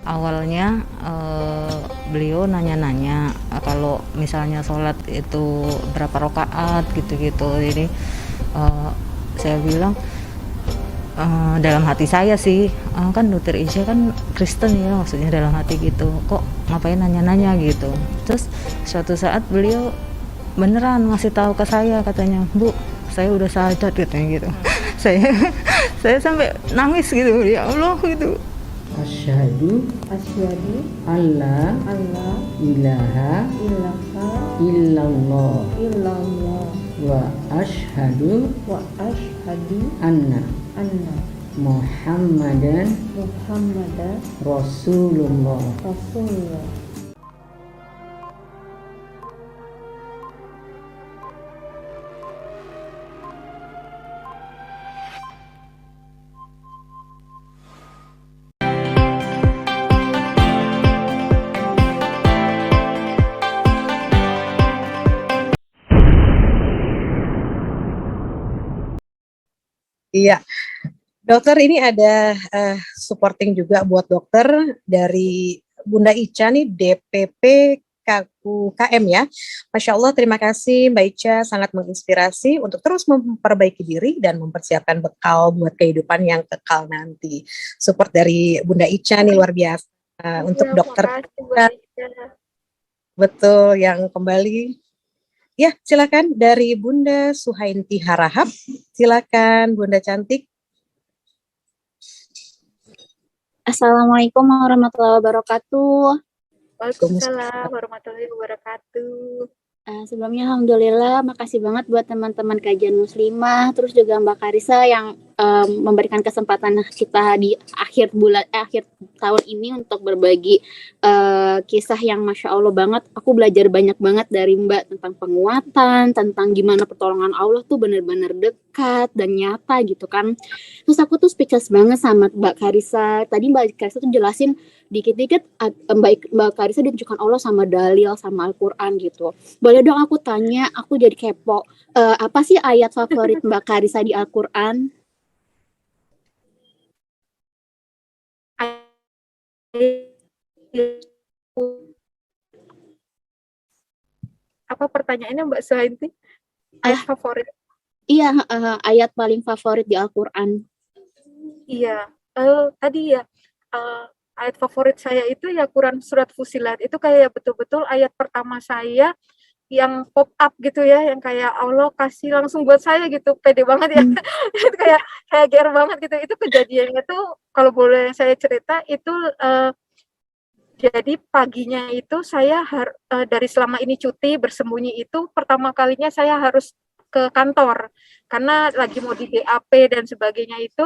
awalnya beliau nanya-nanya kalau misalnya sholat itu berapa rakaat gitu-gitu. Jadi saya bilang dalam hati saya sih, kan dokter Isya kan Kristen ya, maksudnya dalam hati gitu, kok ngapain nanya-nanya gitu. Terus suatu saat beliau beneran ngasih tahu ke saya, katanya, "Bu, saya udah sadar," katanya gitu. saya saya sampai nangis gitu, ya Allah gitu. Asyhadu Asyhadu alla alla ilaha ilaha illallah illallah wa asyhadu wa asyhadu anna anna Muhammadan Muhammadan Rasulullah. Rasulullah. Iya, dokter ini ada supporting juga buat dokter dari Bunda Ica nih, DPP KUKM ya. Masya Allah, terima kasih Mbak Ica, sangat menginspirasi untuk terus memperbaiki diri dan mempersiapkan bekal buat kehidupan yang kekal nanti. Support dari Bunda Ica nih luar biasa. Untuk dokter makasih Mbak Ica. betul yang kembali. Ya, silakan dari Bunda Suhainti Harahap. Silakan Bunda cantik. Assalamualaikum warahmatullahi wabarakatuh. Waalaikumsalam warahmatullahi wabarakatuh. Sebelumnya alhamdulillah, makasih banget buat teman-teman kajian muslimah, terus juga Mbak Karisa yang memberikan kesempatan kita di akhir tahun ini untuk berbagi kisah yang Masya Allah banget. Aku belajar banyak banget dari Mbak tentang penguatan, tentang gimana pertolongan Allah tuh benar-benar dekat dan nyata gitu kan. Terus aku tuh speechless banget sama Mbak Karisa. Tadi Mbak Karisa tuh jelasin dikit-dikit Mbak Karisa ditunjukkan Allah sama dalil sama Al-Quran gitu. Boleh dong aku tanya, aku jadi kepo. Apa sih ayat favorit Mbak Karisa di Al-Quran? Apa pertanyaannya Mbak Suhainti? Ayat favorit? Iya, ayat paling favorit di Al-Quran. Iya, tadi ya ayat favorit saya itu ya Quran surat Fusilat. Itu kayak betul-betul ayat pertama saya yang pop up gitu ya, yang kayak Allah kasih langsung buat saya gitu, pede banget ya. Itu kayak ger banget gitu. Itu kejadiannya tuh kalau boleh saya cerita itu jadi paginya itu saya dari selama ini cuti bersembunyi itu pertama kalinya saya harus ke kantor karena lagi mau di BAP dan sebagainya itu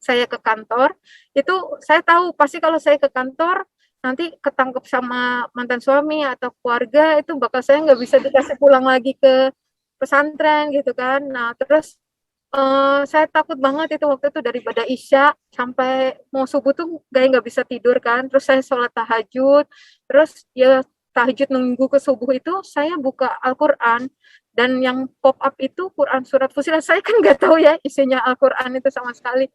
saya ke kantor itu saya tahu pasti kalau saya ke kantor nanti ketangkep sama mantan suami atau keluarga itu bakal saya nggak bisa dikasih pulang lagi ke pesantren gitu kan. Nah terus saya takut banget itu waktu itu dari pada Isya sampai mau subuh tuh nggak bisa tidur kan. Terus saya sholat tahajud, terus ya tahajud nunggu ke subuh itu saya buka Al-Quran dan yang pop up itu Quran surat Fusilat. Saya kan nggak tahu ya isinya Al-Quran itu sama sekali.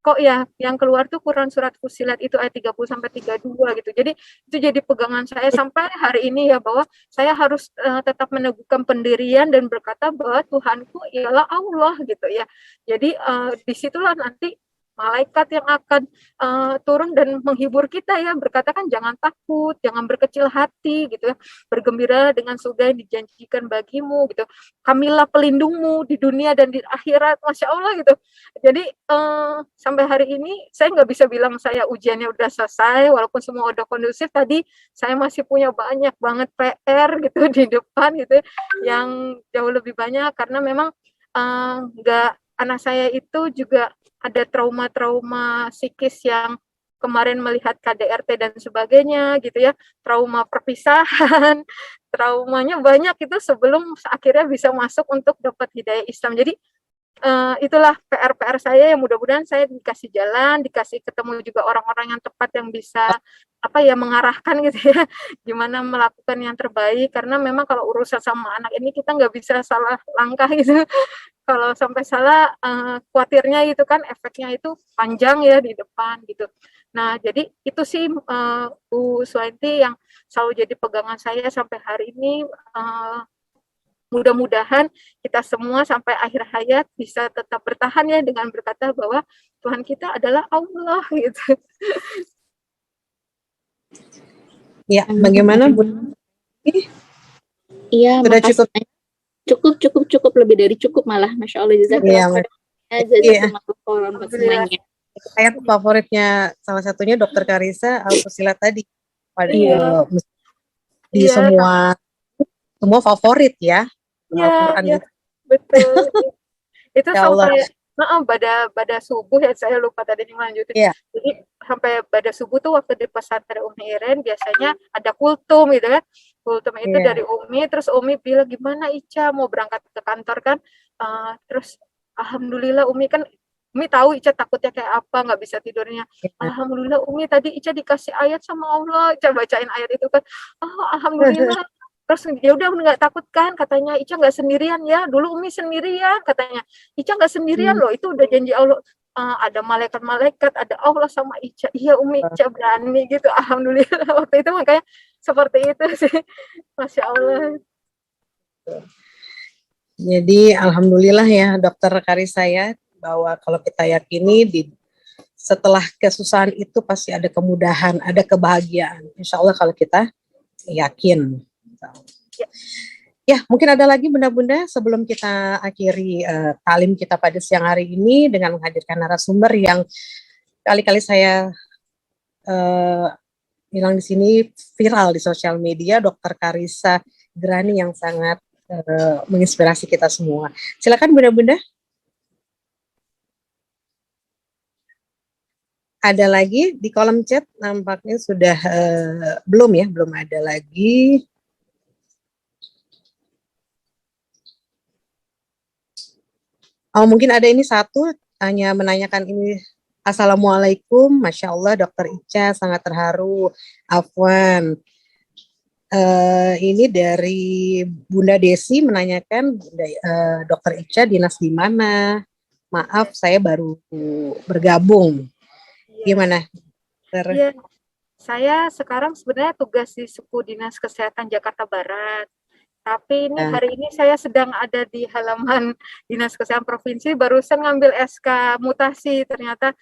Kok ya yang keluar tuh Quran surat Fusilat itu ayat 30 sampai 32 gitu. Jadi itu jadi pegangan saya sampai hari ini ya bahwa saya harus tetap meneguhkan pendirian dan berkata bahwa Tuhanku ialah Allah gitu ya. Jadi disitulah nanti malaikat yang akan turun dan menghibur kita ya, berkata kan jangan takut, jangan berkecil hati gitu ya, bergembira dengan surga yang dijanjikan bagimu gitu, kamilah pelindungmu di dunia dan di akhirat, Masya Allah gitu. Jadi sampai hari ini saya nggak bisa bilang saya ujiannya udah selesai, walaupun semua udah kondusif, tadi saya masih punya banyak banget PR gitu di depan gitu ya, yang jauh lebih banyak karena memang nggak anak saya itu juga ada trauma-trauma psikis yang kemarin melihat KDRT dan sebagainya gitu ya, trauma perpisahan, traumanya banyak itu sebelum akhirnya bisa masuk untuk dapat hidayah Islam. Jadi itulah PR-PR saya yang mudah-mudahan saya dikasih jalan, dikasih ketemu juga orang-orang yang tepat yang bisa apa ya mengarahkan gitu ya, gimana melakukan yang terbaik karena memang kalau urusan sama anak ini kita nggak bisa salah langkah gitu. Kalau sampai salah khawatirnya itu kan efeknya itu panjang ya di depan gitu. Nah, jadi itu sih Bu Suwanti yang selalu jadi pegangan saya sampai hari ini. Mudah-mudahan kita semua sampai akhir hayat bisa tetap bertahan ya dengan berkata bahwa Tuhan kita adalah Allah gitu. Ya, bagaimana Bu? Iya, Sudah makasih. cukup? Cukup lebih dari cukup malah. Masya Allah, Iya, jazakallah khairan. Jazakumullah khairan buat Alhamdulillah. semuanya. Saya tuh favoritnya salah satunya Dokter Karissa Al-Fusilat tadi. Pada Iya. di Iya. semua favorit ya. Iya, Al-Quran iya, itu. betul. Itu Ya Allah. sampai pada subuh ya, saya lupa tadi lanjutin. Iya. Jadi sampai pada subuh tuh waktu di pesantren Umi Iren biasanya ada kultum gitu kan. Kultum itu Iya. dari Umi, terus Umi bilang gimana Ica mau berangkat ke kantor kan. Terus alhamdulillah Umi tahu Ica takutnya kayak apa, nggak bisa tidurnya. Iya. Alhamdulillah Umi tadi Ica dikasih ayat sama Allah, Ica bacain ayat itu kan. Alhamdulillah. Terus ya udah nggak takut kan, katanya Ica nggak sendirian ya. Dulu Umi sendirian katanya. Ica nggak sendirian loh, itu udah janji Allah. Ada malaikat-malaikat, ada Allah sama Ica. Iya Umi, Ica berani gitu. Alhamdulillah waktu itu makanya seperti itu sih. Masya Allah. Jadi alhamdulillah ya Dokter Karissa ya, bahwa kalau kita yakini setelah kesusahan itu pasti ada kemudahan, ada kebahagiaan. Insya Allah kalau kita yakin. Ya, mungkin ada lagi bunda-bunda sebelum kita akhiri talim kita pada siang hari ini dengan menghadirkan narasumber yang kali-kali saya bilang di sini viral di sosial media, Dokter Karissa Grani yang sangat menginspirasi kita semua. Silakan bunda-bunda. Ada lagi di kolom chat nampaknya sudah belum ada lagi. Oh, mungkin ada ini satu, hanya menanyakan ini. Assalamualaikum, Masya Allah Dokter Ica, sangat terharu. Afwan. Ini dari Bunda Desi menanyakan, Dokter Ica dinas di mana? Maaf, saya baru bergabung. Gimana? Iya, saya sekarang sebenarnya tugas di Suku Dinas Kesehatan Jakarta Barat. Tapi ini hari ini saya sedang ada di halaman Dinas Kesehatan Provinsi, barusan ngambil SK mutasi, ternyata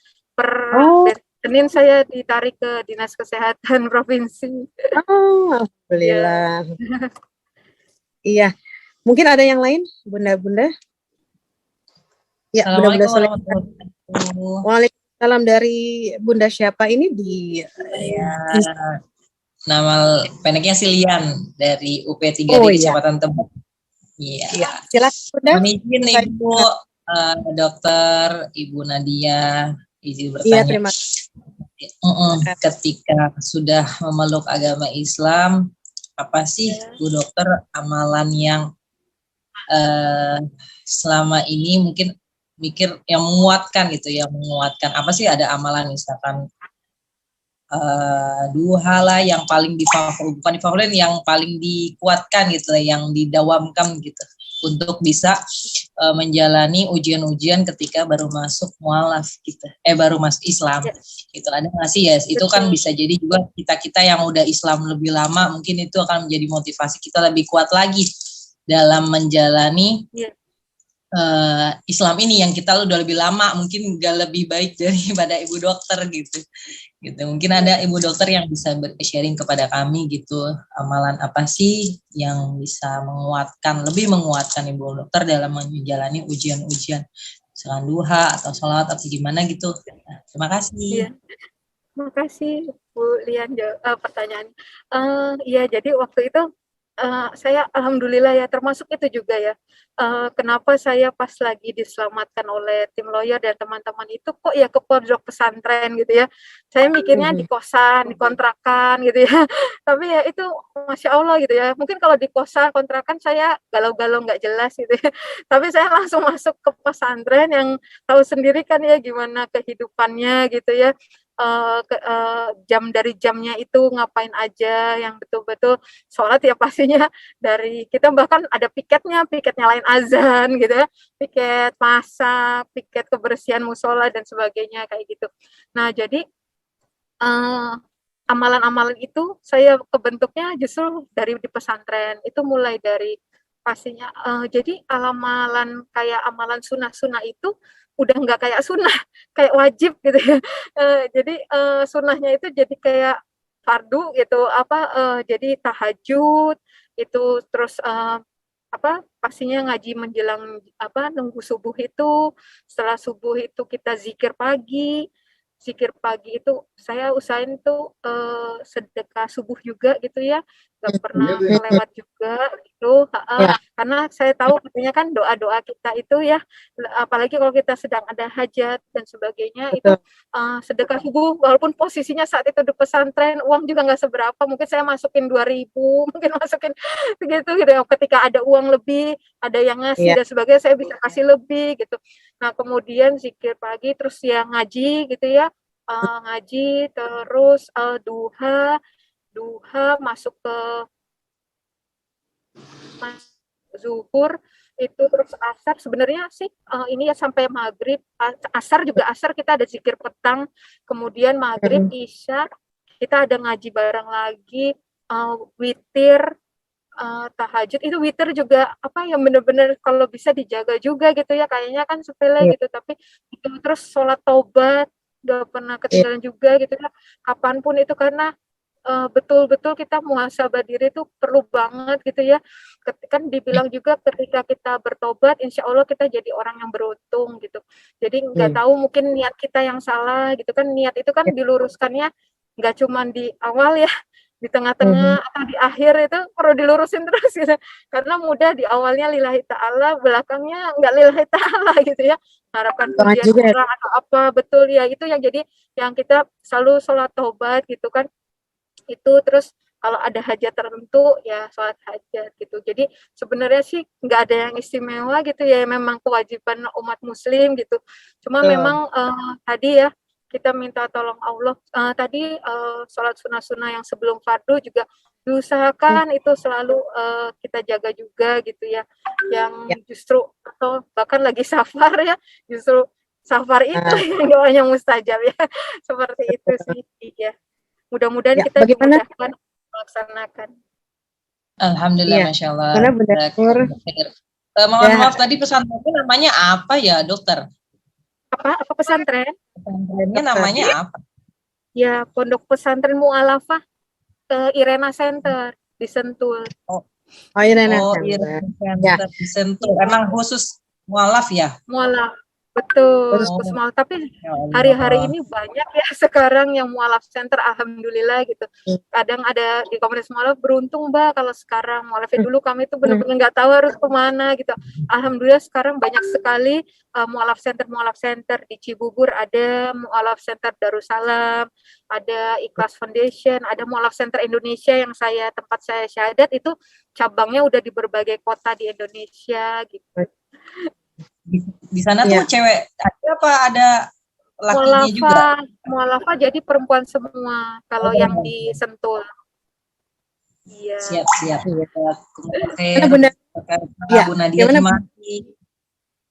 Senin saya ditarik ke Dinas Kesehatan Provinsi. Alhamdulillah. Iya, mungkin ada yang lain, bunda-bunda? Ya, bunda-bunda Waalaikumsalam, dari Bunda siapa ini di nama pendeknya Silian dari UP3 di Kecamatan Tebet. Iya. Silakan Bunda. Mohon izin Ibu Dokter, Ibu Nadia, izin bertanya. Iya, terima kasih. Ketika sudah memeluk agama Islam, apa sih Bu Dokter amalan yang selama ini mungkin mikir yang menguatkan gitu, yang menguatkan apa sih, ada amalan misalkan duha lah yang paling bukan yang paling dikuatkan gitu lah, yang didawamkan gitu untuk bisa menjalani ujian-ujian ketika baru masuk mualaf gitu, baru masuk Islam gitu, ada nggak sih ya? Itu kan bisa jadi juga kita yang udah Islam lebih lama, mungkin itu akan menjadi motivasi kita lebih kuat lagi dalam menjalani Islam ini yang kita udah lebih lama, mungkin nggak lebih baik daripada Ibu Dokter gitu. Mungkin ada Ibu Dokter yang bisa sharing kepada kami gitu, amalan apa sih yang bisa lebih menguatkan Ibu Dokter dalam menjalani ujian-ujian, misalkan duha atau sholat atau gimana gitu. Terima kasih. Iya. Terima kasih Bu Lian pertanyaan. Iya, jadi waktu itu saya alhamdulillah ya, termasuk itu juga ya. Kenapa saya pas lagi diselamatkan oleh tim lawyer dan teman-teman itu kok ya ke pondok pesantren gitu ya. Saya mikirnya di kosan, di kontrakan gitu ya. Tapi ya itu Masya Allah gitu ya. Mungkin kalau di kosan, kontrakan saya galau-galau nggak jelas gitu ya. Tapi saya langsung masuk ke pesantren yang tahu sendiri kan ya gimana kehidupannya gitu ya. Jam dari jamnya itu ngapain aja, yang betul-betul sholat ya pastinya dari kita, bahkan ada piketnya lain azan gitu ya, piket masak, piket kebersihan musola dan sebagainya kayak gitu. Nah jadi eh, amalan-amalan itu saya kebentuknya justru dari di pesantren. Itu mulai dari pastinya jadi amalan kayak amalan sunnah-sunnah itu udah nggak kayak sunnah, kayak wajib gitu ya. Jadi sunnahnya itu jadi kayak fardu gitu, jadi tahajud itu, terus pastinya ngaji menjelang nunggu subuh itu, setelah subuh itu kita zikir pagi itu saya usahain tuh sedekah subuh juga gitu ya, nggak pernah kelewat juga gitu. Ya. Karena saya tahu katanya kan doa-doa kita itu ya, apalagi kalau kita sedang ada hajat dan sebagainya itu sedekah subuh, walaupun posisinya saat itu di pesantren uang juga nggak seberapa, mungkin saya masukin 2.000, mungkin masukin begitu gitu ya, ketika ada uang lebih, ada yang ngasih dan sebagainya, saya bisa kasih lebih gitu. Nah kemudian zikir pagi, terus ya ngaji gitu ya, ngaji, terus duha masuk ke zuhur itu, terus asar sebenarnya sih ini ya sampai maghrib, asar kita ada zikir petang, kemudian maghrib isya kita ada ngaji bareng lagi, witir, tahajud itu, witir juga yang benar-benar kalau bisa dijaga juga gitu ya, kayaknya kan sepele gitu, tapi itu, terus sholat taubat gak pernah ketinggalan juga gitu ya, kapanpun itu, karena betul-betul kita muhasabah diri itu perlu banget gitu ya. Kan dibilang juga ketika kita bertobat, insya Allah kita jadi orang yang beruntung gitu. Jadi nggak tahu mungkin niat kita yang salah gitu kan, niat itu kan diluruskannya nggak cuma di awal ya, di tengah-tengah atau di akhir itu perlu dilurusin terus gitu. Karena mudah di awalnya lillahi ta'ala, belakangnya nggak lillahi ta'ala gitu ya. Harapan pujian orang atau apa, betul ya, itu yang jadi yang kita selalu sholat taubat gitu kan. Itu terus kalau ada hajat tertentu ya sholat hajat gitu. Jadi sebenarnya sih nggak ada yang istimewa gitu ya, memang kewajiban umat muslim gitu. Cuma memang tadi ya kita minta tolong Allah, tadi sholat sunnah-sunnah yang sebelum fardu juga diusahakan itu selalu kita jaga juga gitu ya, yang justru atau bahkan lagi safar ya, justru safar itu yang doanya mustajab ya, seperti itu sih ya. Mudah-mudahan kita dimudahkan melaksanakan. Alhamdulillah, Masya Allah. Mohon maaf tadi pesantrennya namanya apa ya, dokter? Apa pesantren? Pesantrennya namanya apa? Ya, Pondok Pesantren Mu'alafah Irena Center di Sentul. Irena Center di Sentul. Emang khusus mualaf ya? Mualaf. Betul, mualaf. Tapi hari-hari ini banyak ya sekarang yang mualaf center, alhamdulillah gitu. Kadang ada di komunitas mualaf, beruntung Mbak kalau sekarang mualafnya, dulu kami itu benar-benar nggak tahu harus kemana gitu. Alhamdulillah sekarang banyak sekali mualaf center di Cibubur, ada mualaf center Darussalam, ada Ikhlas Foundation, ada mualaf center Indonesia yang tempat saya syahadat itu cabangnya udah di berbagai kota di Indonesia gitu. Di sana tuh cewek ada apa ada lakinya juga? Mualafah jadi perempuan semua kalau yang di Sentul. Iya. Siap. Benar. Bu Nadia Cimaki.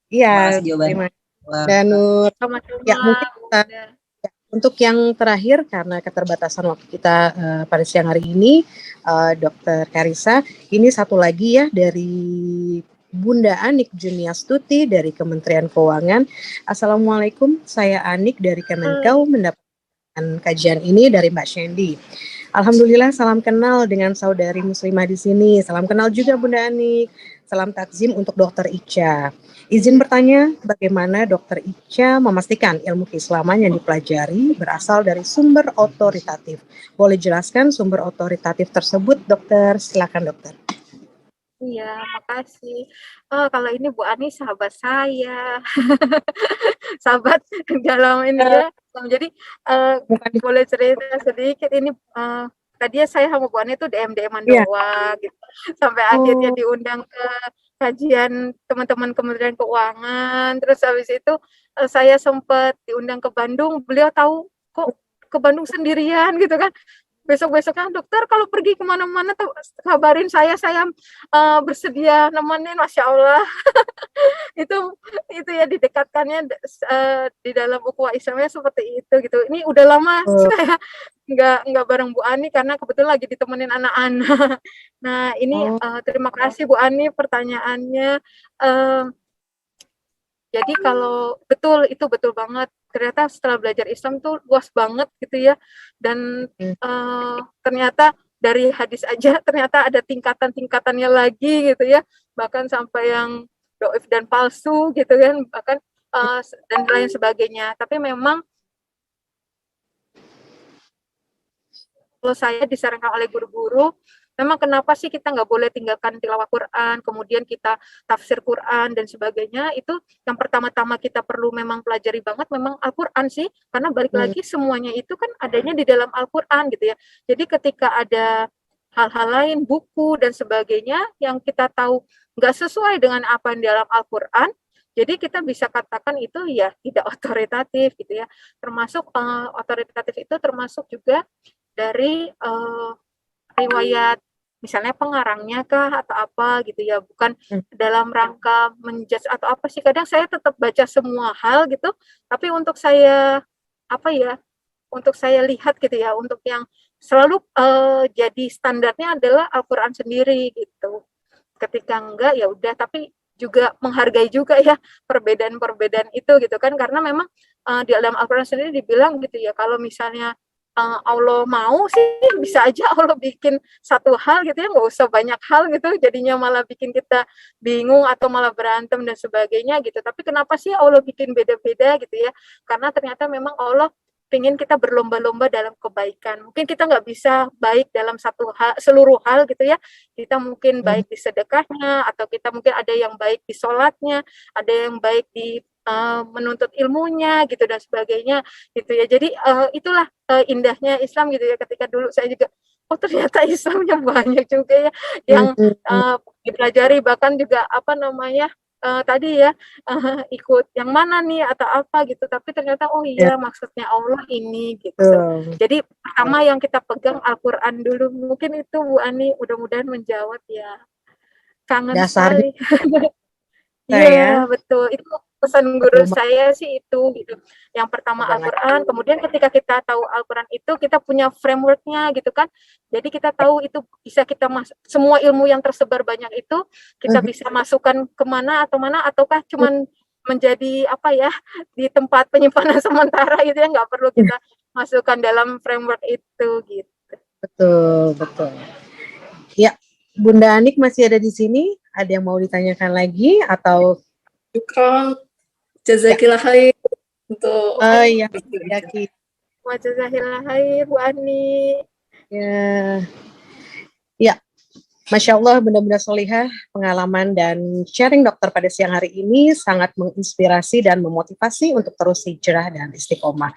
Iya. Dan ya mungkin kita, untuk yang terakhir karena keterbatasan waktu kita pada siang hari ini, Dokter Karissa, ini satu lagi ya dari Bunda Anik Juniastuti dari Kementerian Keuangan. Assalamualaikum, saya Anik dari Kemenkeu mendapatkan kajian ini dari Mbak Shandy. Alhamdulillah, salam kenal dengan saudari muslimah di sini. Salam kenal juga Bunda Anik. Salam takzim untuk Dokter Ica. Izin bertanya, bagaimana Dokter Ica memastikan ilmu keislaman yang dipelajari berasal dari sumber otoritatif? Boleh jelaskan sumber otoritatif tersebut, Dokter? Silakan, Dokter. Iya, makasih. Kalau ini Bu Ani sahabat saya, sahabat dalam ini ya. Jadi boleh cerita sedikit ini. Tadi saya sama Bu Ani itu DM-an doang gitu. Sampai akhirnya diundang ke kajian teman-teman Kementerian Keuangan. Terus habis itu saya sempat diundang ke Bandung. Beliau tahu kok ke Bandung sendirian gitu kan. besok-besoknya dokter kalau pergi kemana-mana tuh kabarin saya bersedia nemenin, Masya Allah. itu ya didekatkannya di dalam ukhuwah Islamnya seperti itu gitu. Ini udah lama saya nggak bareng Bu Ani karena kebetulan lagi ditemenin anak-anak. Nah ini terima kasih Bu Ani pertanyaannya. Jadi kalau itu betul banget. Ternyata setelah belajar Islam tuh luas banget gitu ya. Dan ternyata dari hadis aja ternyata ada tingkatan-tingkatannya lagi gitu ya. Bahkan sampai yang doif dan palsu gitu kan. Bahkan dan lain sebagainya. Tapi memang kalau saya disarankan oleh guru-guru, memang kenapa sih kita nggak boleh tinggalkan tilawah Quran, kemudian kita tafsir Quran dan sebagainya, itu yang pertama-tama kita perlu memang pelajari banget memang Al-Quran sih, karena balik lagi semuanya itu kan adanya di dalam Al-Quran gitu ya. Jadi ketika ada hal-hal lain, buku dan sebagainya yang kita tahu nggak sesuai dengan apa yang di dalam Al-Quran, jadi kita bisa katakan itu ya tidak otoritatif gitu ya. Termasuk otoritatif itu termasuk juga dari riwayat misalnya pengarangnya kah atau apa gitu ya, bukan dalam rangka menjudge atau apa sih. Kadang saya tetap baca semua hal gitu, tapi untuk saya untuk saya lihat gitu ya, untuk yang selalu jadi standarnya adalah Al-Quran sendiri gitu. Ketika enggak ya udah, tapi juga menghargai juga ya perbedaan-perbedaan itu gitu kan, karena memang di dalam Al-Quran sendiri dibilang gitu ya, kalau misalnya Allah mau sih bisa aja Allah bikin satu hal gitu ya, nggak usah banyak hal gitu, jadinya malah bikin kita bingung atau malah berantem dan sebagainya gitu. Tapi kenapa sih Allah bikin beda-beda gitu ya? Karena ternyata memang Allah pengen kita berlomba-lomba dalam kebaikan. Mungkin kita nggak bisa baik dalam seluruh hal gitu ya. Kita mungkin baik di sedekahnya, atau kita mungkin ada yang baik di sholatnya, ada yang baik di menuntut ilmunya gitu dan sebagainya gitu ya. Jadi itulah indahnya Islam gitu ya, ketika dulu saya juga ternyata Islamnya banyak juga ya yang dipelajari, bahkan juga tadi ya ikut yang mana nih atau apa gitu, tapi ternyata maksudnya Allah ini gitu. Jadi pertama yang kita pegang Al-Quran dulu. Mungkin itu Bu Ani, mudah-mudahan menjawab ya. Kangen sekali. Iya betul, itu pesan guru saya sih itu gitu. Yang pertama Al-Quran, kemudian ketika kita tahu Al-Quran itu kita punya frameworknya gitu kan. Jadi kita tahu itu bisa kita semua ilmu yang tersebar banyak itu kita bisa masukkan kemana atau mana, ataukah cuman menjadi di tempat penyimpanan sementara gitu ya, nggak perlu kita masukkan dalam framework itu gitu. Betul. Ya, Bunda Anik masih ada di sini. Ada yang mau ditanyakan lagi atau? Jazakillah khair untuk yakin. Jazakillah khair Bu Ani. Ya, Masya Allah, benar-benar solihah pengalaman dan sharing dokter pada siang hari ini sangat menginspirasi dan memotivasi untuk terus hijrah dan istiqomah.